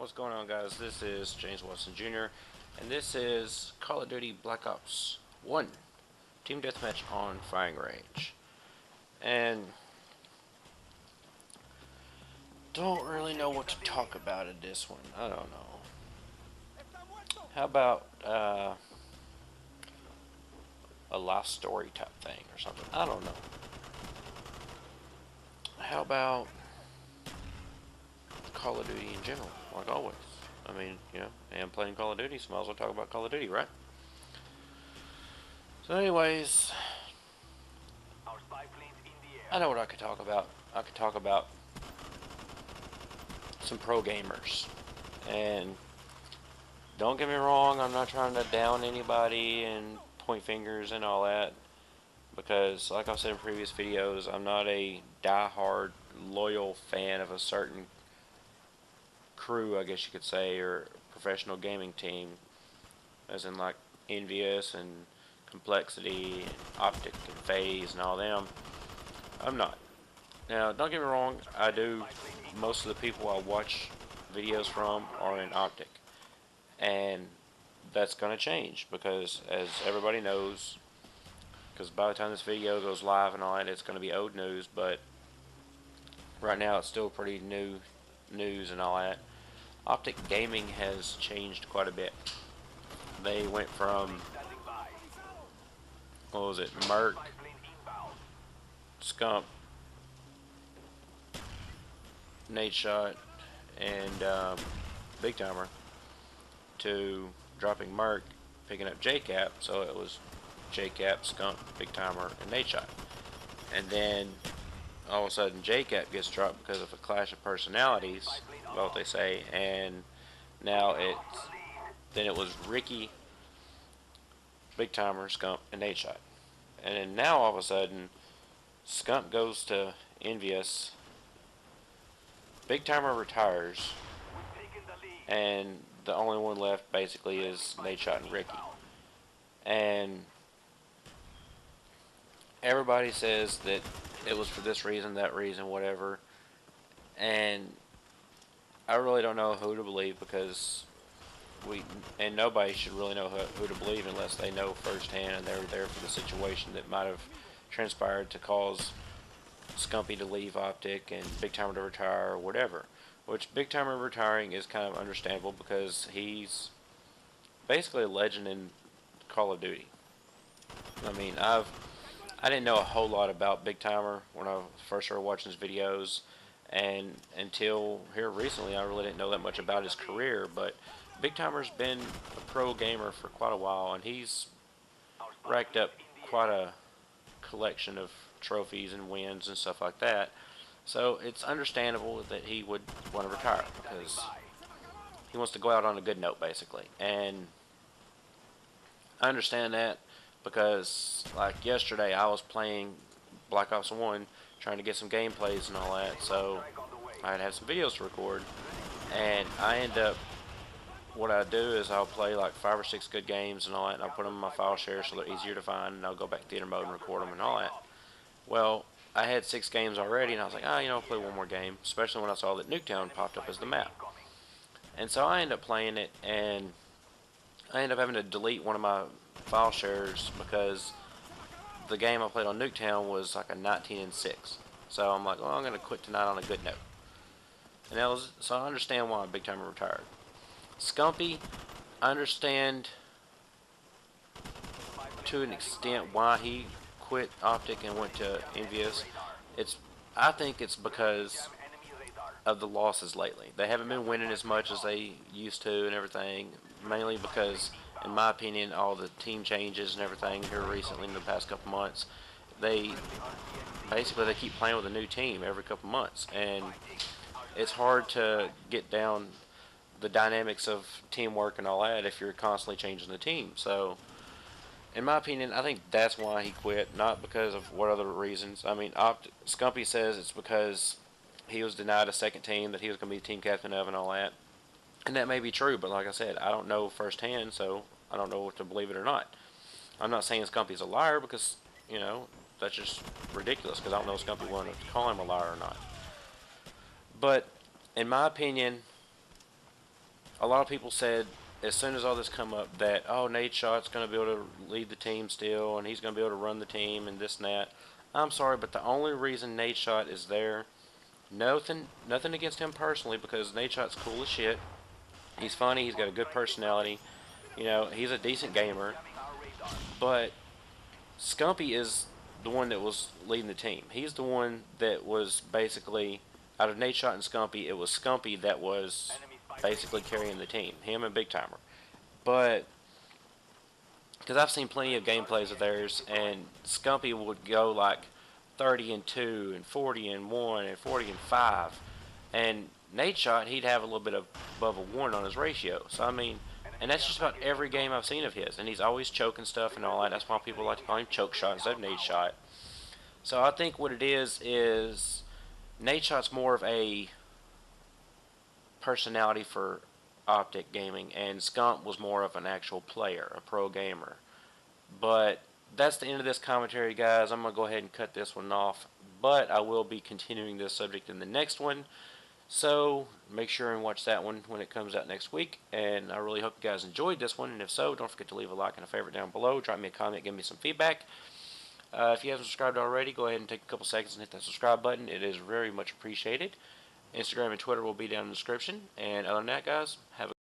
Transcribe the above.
What's going on, guys? This is JamesWatsonJr, and this is Call of Duty Black Ops 1 Team Deathmatch on Firing Range. And don't really know what to talk about in this one. I don't know. How about a life story type thing or something? I don't know. How about Call of Duty in general, like always? I mean, I am playing Call of Duty, so might as well talk about Call of Duty, right? So anyways, I know what I could talk about. I could talk about some pro gamers. And don't get me wrong, I'm not trying to down anybody and point fingers and all that. Because, like I've said in previous videos, I'm not a die-hard, loyal fan of a certain crew, I guess you could say, or professional gaming team, as in like Envious and Complexity, and OPTIC and Phase and all them. I'm not. Now, don't get me wrong, I do. Most of the people I watch videos from are in OPTIC, and that's going to change because, as everybody knows, because by the time this video goes live and all that, it's going to be old news, but right now it's still pretty new news and all that. OPTIC Gaming has changed quite a bit. They went from, what was it, Merc, Scump, Nate Shot, and Big Timer, to dropping Merc, picking up JCap, so it was JCap, Scump, Big Timer, and Nate Shot. And then all of a sudden JCap gets dropped because of a clash of personalities, what they say, and now it was Ricky, Big Timer, Scump, and Nate Shot. And then now all of a sudden Scump goes to Envious, Big Timer retires, and the only one left basically is Nate Shot and Ricky. And everybody says that it was for this reason, that reason, whatever. And I really don't know who to believe, because nobody should really know who to believe unless they know firsthand and they're there for the situation that might have transpired to cause Scumpy to leave OPTIC and Big Timer to retire or whatever. Which, Big Timer retiring is kind of understandable because he's basically a legend in Call of Duty. I mean, I didn't know a whole lot about Big Timer when I first started watching his videos, and until here recently I really didn't know that much about his career. But Big Timer's been a pro gamer for quite a while, and he's racked up quite a collection of trophies and wins and stuff like that. So it's understandable that he would want to retire, because he wants to go out on a good note, basically. And I understand that, because like yesterday I was playing Black Ops 1 trying to get some gameplays and all that, so I had some videos to record, and I end up, what I do is I'll play like 5 or 6 good games and all that, and I'll put them in my file share so they're easier to find, and I'll go back to theater mode and record them and all that. Well, I had 6 games already, and I was like, I'll play one more game, especially when I saw that Nuketown popped up as the map. And so I end up playing it, and I end up having to delete one of my file shares because the game I played on Nuketown was like a 19-6. So I'm like, well, I'm going to quit tonight on a good note. And so I understand why Big Timer retired. Scumpy, I understand to an extent why he quit OPTIC and went to Envious. I think it's because of the losses lately. They haven't been winning as much as they used to and everything, mainly because, in my opinion, all the team changes and everything here recently in the past couple months, they keep playing with a new team every couple months, and it's hard to get down the dynamics of teamwork and all that if you're constantly changing the team. So in my opinion, I think that's why he quit, not because of what other reasons. I mean, Scumpy says it's because he was denied a second team that he was going to be team captain of and all that. And that may be true, but like I said, I don't know firsthand, so I don't know if to believe it or not. I'm not saying Scumpy's a liar, because, that's just ridiculous, because I don't know if Scumpy wanted to call him a liar or not. But in my opinion, a lot of people said as soon as all this come up that, oh, Nate Schott's going to be able to lead the team still, and he's going to be able to run the team and this and that. I'm sorry, but the only reason Nate Schott is there, nothing against him personally, because Nate Schott's cool as shit. He's funny. He's got a good personality. You know, he's a decent gamer. But Scumpy is the one that was leading the team. He's the one that was basically, out of Nate Schott and Scumpy, it was Scumpy that was basically carrying the team. Him and Big Timer. But because I've seen plenty of gameplays of theirs, and Scumpy would go like 30-2 and 40-1 and 40-5, and Nate Shot he'd have a little bit of above a 1 on his ratio. So I mean, and that's just about every game I've seen of his, and he's always choking stuff and all that. That's why people like to call him Choke Shot instead of Nate Shot. So I think what it is Nate Shot's more of a personality for Optic Gaming, and Scump was more of an actual player, a pro gamer. But that's the end of this commentary, guys. I'm going to go ahead and cut this one off, but I will be continuing this subject in the next one. So make sure and watch that one when it comes out next week. And I really hope you guys enjoyed this one. And if so, don't forget to leave a like and a favorite down below. Drop me a comment, give me some feedback. If you haven't subscribed already, go ahead and take a couple seconds and hit that subscribe button. It is very much appreciated. Instagram and Twitter will be down in the description. And other than that, guys, have a